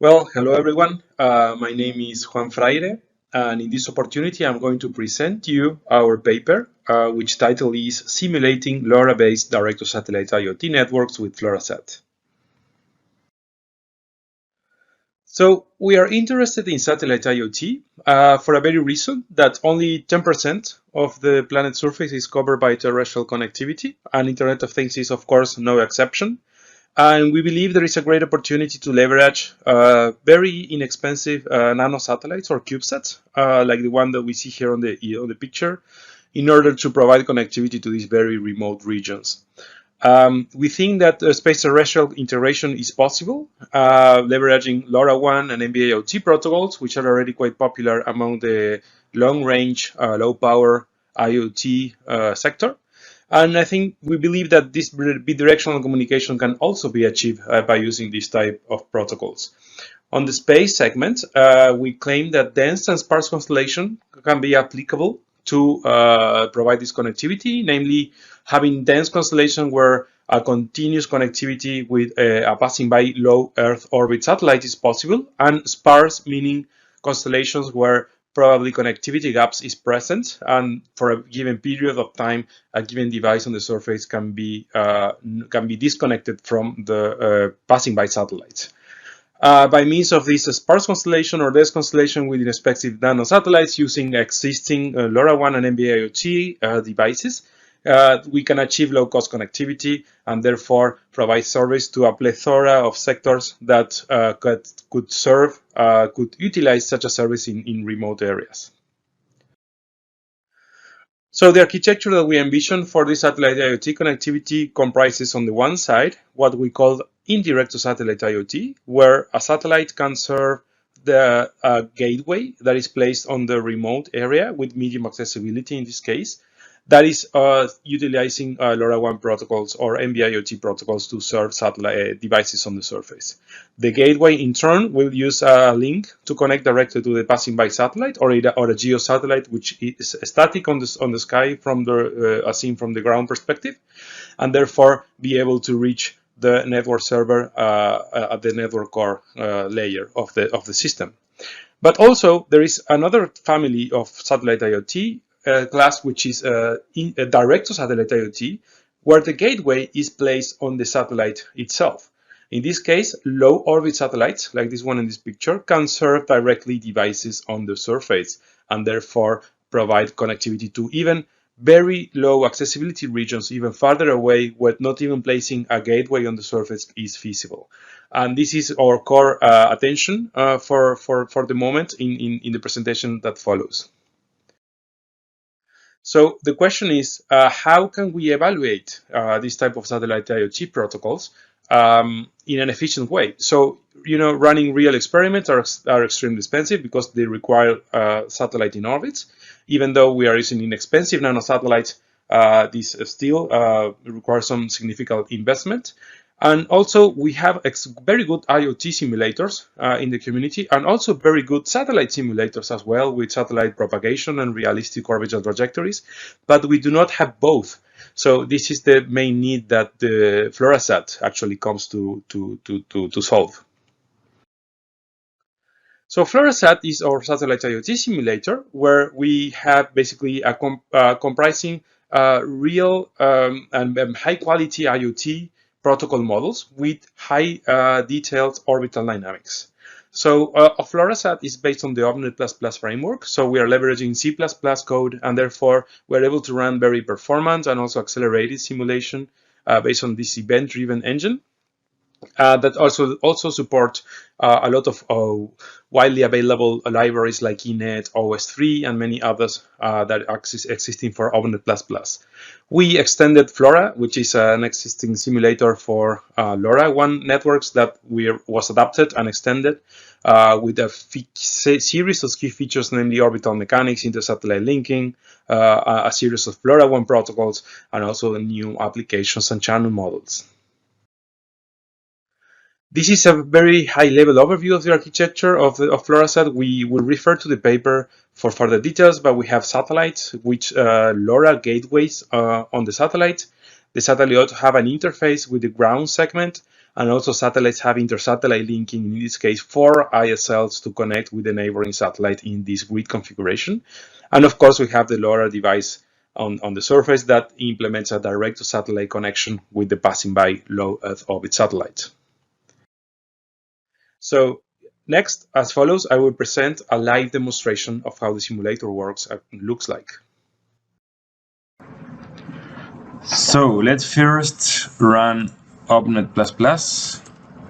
Well, hello everyone. My name is Juan Fraire, and in this opportunity, I'm going to present you our paper, which title is Simulating LoRa-Based Direct-to-Satellite IoT Networks with FLoRaSat. So we are interested in satellite IoT for a very reason that only 10% of the planet's surface is covered by terrestrial connectivity, and Internet of Things is, of course, no exception. And we believe there is a great opportunity to leverage very inexpensive nano satellites or CubeSats, like the one that we see here on the picture, in order to provide connectivity to these very remote regions. We think that space terrestrial integration is possible, leveraging LoRaWAN and NB-IoT protocols, which are already quite popular among the long-range, low-power IoT sector. And I think we believe that this bidirectional communication can also be achieved by using this type of protocols. On the space segment, we claim that dense and sparse constellation can be applicable to provide this connectivity, namely having dense constellation where a continuous connectivity with a passing by low Earth orbit satellite is possible, and sparse meaning constellations where probably connectivity gaps is present, and for a given period of time, a given device on the surface can be disconnected from the passing by satellites. By means of this sparse constellation or dense constellation with inexpensive nano satellites using existing LoRaWAN and NB-IoT devices, we can achieve low-cost connectivity and therefore provide service to a plethora of sectors that could utilize such a service in remote areas. So the architecture that we envision for this satellite IoT connectivity comprises, on the one side, what we call indirect to satellite IoT, where a satellite can serve the gateway that is placed on the remote area with medium accessibility in this case, that is utilizing LoRaWAN protocols or NB-IoT protocols to serve satellite devices on the surface. The gateway, in turn, will use a link to connect directly to the passing by satellite or a geo satellite, which is static on the sky from as seen from the ground perspective, and therefore be able to reach the network server at the network core layer of the system. But also there is another family of satellite IoT class, which is direct to satellite IoT, where the gateway is placed on the satellite itself. In this case, low orbit satellites, like this one in this picture, can serve directly devices on the surface and therefore provide connectivity to even very low accessibility regions, even farther away, where not even placing a gateway on the surface is feasible. And this is our core attention for the moment in the presentation that follows. So the question is, how can we evaluate this type of satellite IoT protocols in an efficient way? So, running real experiments are extremely expensive because they require satellite in orbit. Even though we are using inexpensive nano satellites, this still requires some significant investment. And also, we have very good IoT simulators in the community, and also very good satellite simulators as well, with satellite propagation and realistic orbital trajectories. But we do not have both. So this is the main need that the FLoRaSat actually comes to solve. So FLoRaSat is our satellite IoT simulator, where we have basically comprising real and high-quality IoT protocol models with high detailed orbital dynamics. So FLoRaSat is based on the OVNet++ framework. So we are leveraging C++ code, and therefore we're able to run very performant and also accelerated simulation based on this event-driven engine. That also support a lot of widely available libraries like eNet, OS3, and many others that are existing for OVNet++. We extended FLoRa, which is an existing simulator for LoRaWAN networks that was adapted and extended with a series of key features, namely orbital mechanics, inter-satellite linking, a series of LoRaWAN protocols, and also new applications and channel models. This is a very high-level overview of the architecture of FLoRaSat. We will refer to the paper for further details, but we have satellites, which LoRa gateways on the satellite. The satellite ought to have an interface with the ground segment, And also satellites have inter-satellite linking, in this case, 4 ISLs to connect with the neighboring satellite in this grid configuration. And of course, we have the LoRa device on the surface that implements a direct-to-satellite connection with the passing by low Earth orbit satellite. So next, as follows, I will present a live demonstration of how the simulator works and looks like. So let's first run OpNet++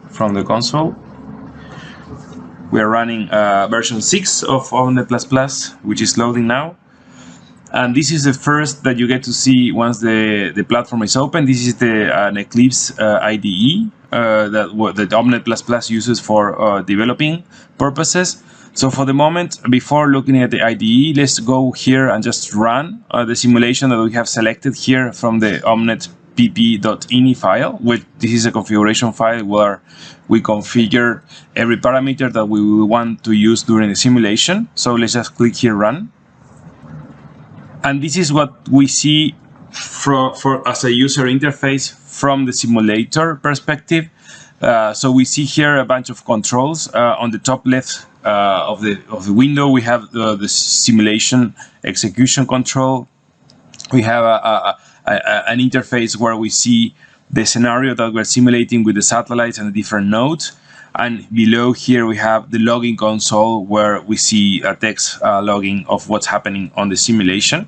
from the console. We are running version 6 of OpNet++, which is loading now. And this is the first that you get to see once the platform is open. This is an Eclipse IDE that OpNet++ uses for developing purposes. So for the moment, before looking at the IDE, let's go here and just run the simulation that we have selected here from the OpNet pp.ini file. This is a configuration file where we configure every parameter that we will want to use during the simulation. So let's just click here, run. And this is what we see as a user interface from the simulator perspective. So we see here a bunch of controls. On the top left of the window, we have the simulation execution control. We have an interface where we see the scenario that we're simulating with the satellites and the different nodes. And below here we have the logging console where we see a text logging of what's happening on the simulation.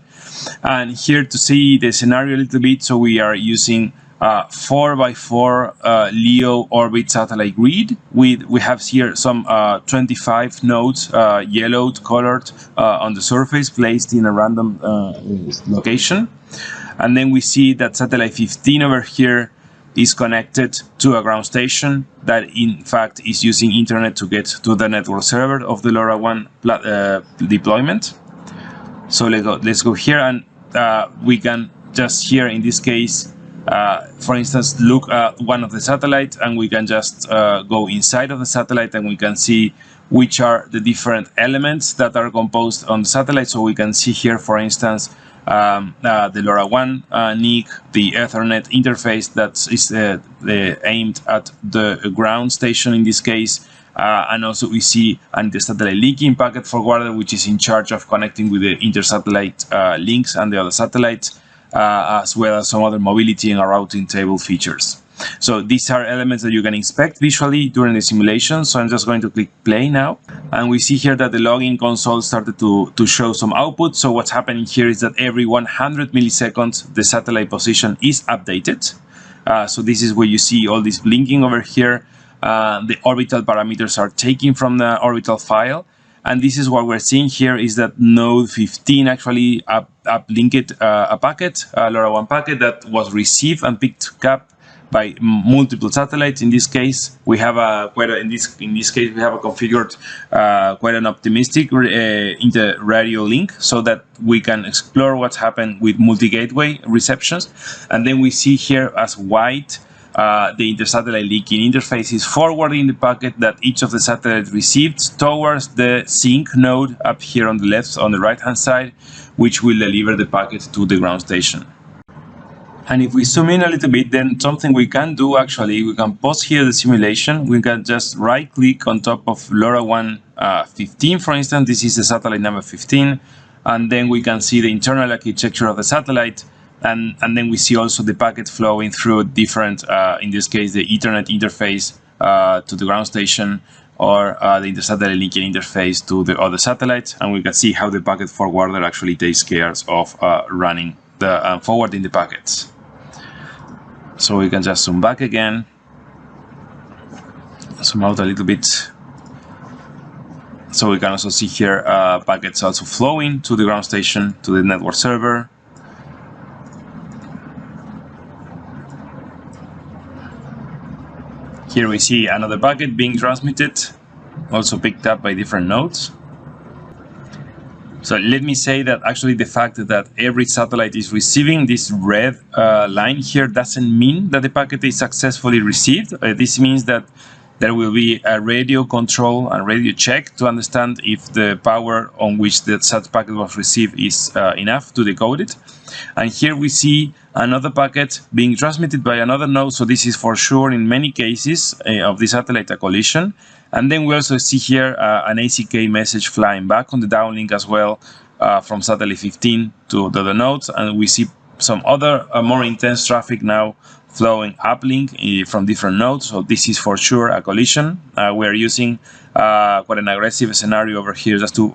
And here to see the scenario a little bit, so we are using 4x4 LEO orbit satellite grid. We have here some 25 nodes, yellowed colored on the surface, placed in a random location. And then we see that satellite 15 over here is connected to a ground station that in fact is using internet to get to the network server of the LoRaWAN deployment. So let's go here, and we can just here in this case, for instance, look at one of the satellites, and we can just go inside of the satellite and we can see which are the different elements that are composed on the satellite. So we can see here, for instance, the LoRaWAN NIC, the Ethernet interface that is aimed at the ground station in this case, and also we see the satellite linking packet forwarder, which is in charge of connecting with the inter-satellite links and the other satellites, as well as some other mobility and routing table features. So these are elements that you can inspect visually during the simulation. So I'm just going to click play now. And we see here that the logging console started to show some output. So what's happening here is that every 100 milliseconds, the satellite position is updated. So this is where you see all this blinking over here. The orbital parameters are taken from the orbital file. And this is what we're seeing here is that node 15 actually uplinked a packet, a LoRaWAN packet that was received and picked up by multiple satellites. In this case, we have in this case we have a configured quite an optimistic inter-radio link, so that we can explore what's happened with multi-gateway receptions. And then we see here as white the inter-satellite linking interface is forwarding the packet that each of the satellites received towards the sync node up here on the left, on the right hand side, which will deliver the packet to the ground station. And if we zoom in a little bit, then something we can do actually, we can pause here the simulation. We can just right click on top of LoRaWAN 15, for instance. This is the satellite number 15. And then we can see the internal architecture of the satellite. And then we see also the packet flowing through different, in this case, the Ethernet interface to the ground station, or the inter-satellite linking interface to the other satellites. And we can see how the packet forwarder actually takes care of running the forwarding the packets. So we can just zoom back again, zoom out a little bit. So we can also see here packets also flowing to the ground station, to the network server. Here we see another packet being transmitted, also picked up by different nodes. So let me say that actually the fact that every satellite is receiving this red line here doesn't mean that the packet is successfully received. This means that There will be a radio control and radio check to understand if the power on which the SAT packet was received is enough to decode it. And here we see another packet being transmitted by another node. So this is for sure in many cases of the satellite collision. And then we also see here an ACK message flying back on the downlink as well from satellite 15 to the other nodes. And we see some other more intense traffic now flowing uplink from different nodes. So this is for sure a collision. We are using quite an aggressive scenario over here just to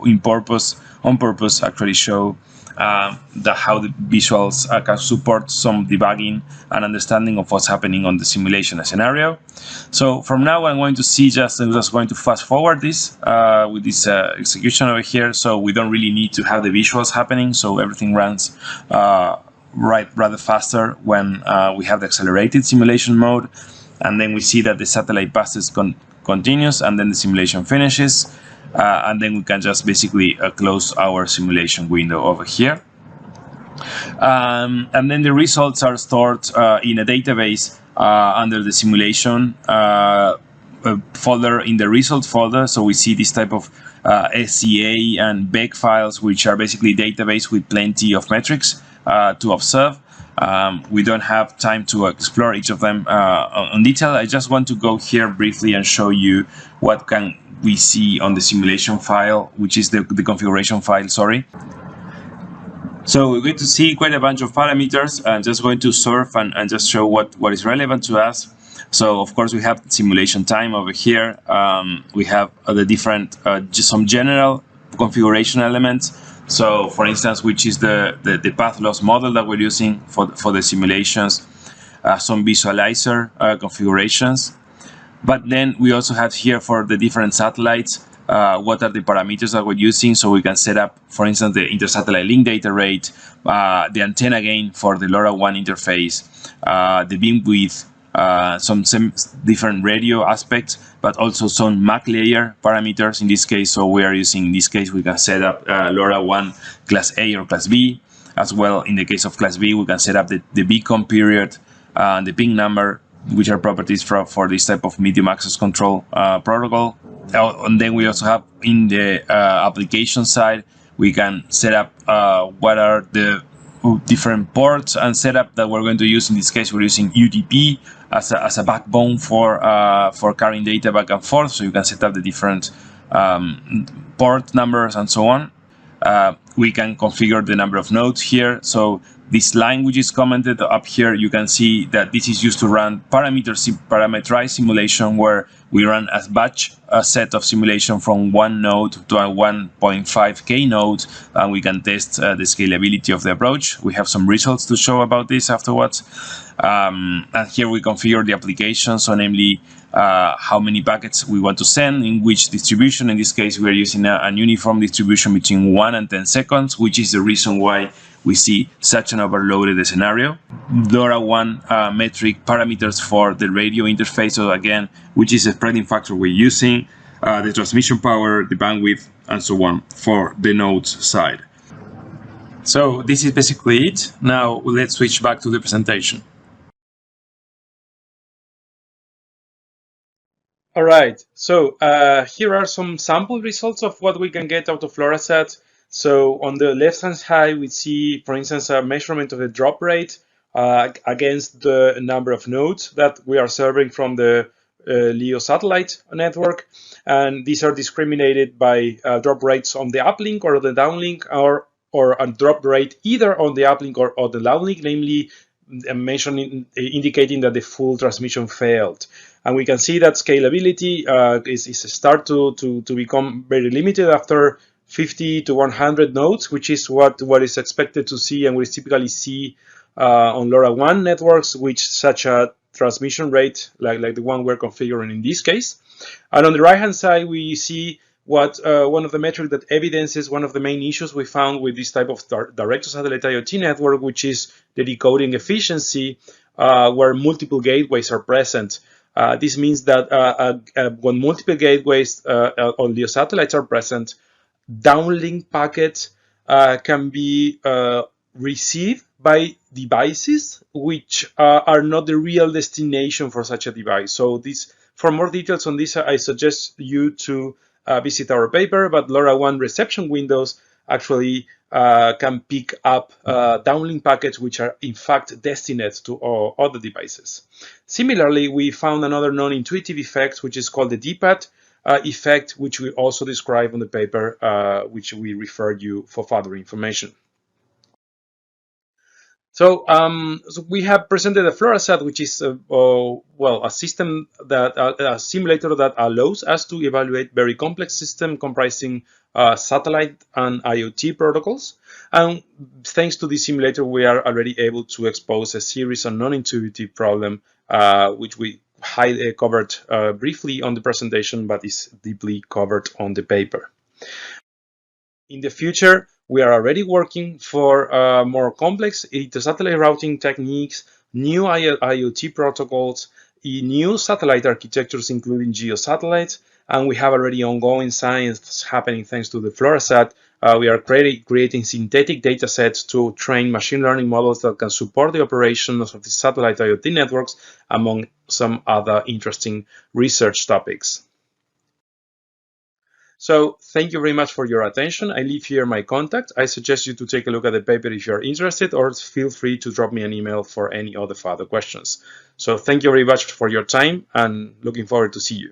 on purpose actually show how the visuals can support some debugging and understanding of what's happening on the simulation scenario. So from now I'm going to see I'm just going to fast forward this with this execution over here, so we don't really need to have the visuals happening, so everything runs rather faster when we have the accelerated simulation mode. And then we see that the satellite passes continues and then the simulation finishes. And then we can just basically close our simulation window over here. And then the results are stored in a database under the simulation folder, in the result folder. So we see this type of SCA and BEG files, which are basically database with plenty of metrics to observe. We don't have time to explore each of them in detail. I just want to go here briefly and show you what can we see on the simulation file, which is the configuration file, sorry. So we're going to see quite a bunch of parameters. I'm just going to surf and just show what is relevant to us. So of course we have simulation time over here. We have the different, just some general configuration elements. So for instance, which is the path loss model that we're using for the simulations, some visualizer configurations. But then we also have here for the different satellites, what are the parameters that we're using, so we can set up, for instance, the inter-satellite link data rate, the antenna gain for the LoRaWAN interface, the beam width, some different radio aspects, but also some MAC layer parameters in this case. So we are using, in this case, we can set up LoRaWAN class A or class B. As well, in the case of class B, we can set up the beacon period, the ping number, which are properties for this type of medium access control protocol. And then we also have in the application side, we can set up what are the different ports and setup that we're going to use. In this case, we're using UDP as a backbone for carrying data back and forth. So you can set up the different port numbers and so on. We can configure the number of nodes here. So this line which is commented up here, you can see that this is used to run parameterized simulation, where we run a batch set of simulation from one node to a 1.5K node, and we can test the scalability of the approach. We have some results to show about this afterwards. And here we configure the application, so namely how many packets we want to send, in which distribution. In this case, we are using an uniform distribution between 1 and 10 seconds, which is the reason why we see such an overloaded scenario. LoRaWAN metric parameters for the radio interface, so again, which is a spreading factor we're using, the transmission power, the bandwidth, and so on for the nodes side. So this is basically it. Now let's switch back to the presentation. All right, so here are some sample results of what we can get out of FLoRaSat. So on the left-hand side, we see, for instance, a measurement of the drop rate against the number of nodes that we are serving from the LEO satellite network. And these are discriminated by drop rates on the uplink or the downlink, or a drop rate either on the uplink or on the downlink, namely indicating that the full transmission failed. And we can see that scalability is start to become very limited after 50 to 100 nodes, which is what is expected to see and we typically see on LoRaWAN networks, which such a transmission rate like the one we're configuring in this case. And on the right hand side, we see what one of the metrics that evidences one of the main issues we found with this type of direct-to-satellite IoT network, which is the decoding efficiency, where multiple gateways are present. This means that when multiple gateways on LEO satellites are present, downlink packets can be received by devices which are not the real destination for such a device. So this, For more details on this, I suggest you to visit our paper, but LoRaWAN reception windows actually can pick up downlink packets which are in fact destined to all other devices. Similarly, we found another non-intuitive effect, which is called the DPAT effect, which we also describe on the paper, which we refer you for further information. So, we have presented a FLoRaSat, which is a system that a simulator that allows us to evaluate very complex system comprising satellite and IoT protocols. And thanks to this simulator, we are already able to expose a series of non-intuitive problems, which we covered briefly on the presentation, but is deeply covered on the paper. In the future, we are already working for more complex intersatellite routing techniques, new IoT protocols, new satellite architectures, including geosatellites, and we have already ongoing science happening thanks to the FLoRaSat. We are creating synthetic data sets to train machine learning models that can support the operations of the satellite IoT networks, among some other interesting research topics. So thank you very much for your attention. I leave here my contact. I suggest you to take a look at the paper if you're interested, or feel free to drop me an email for any other further questions. So thank you very much for your time, and looking forward to see you.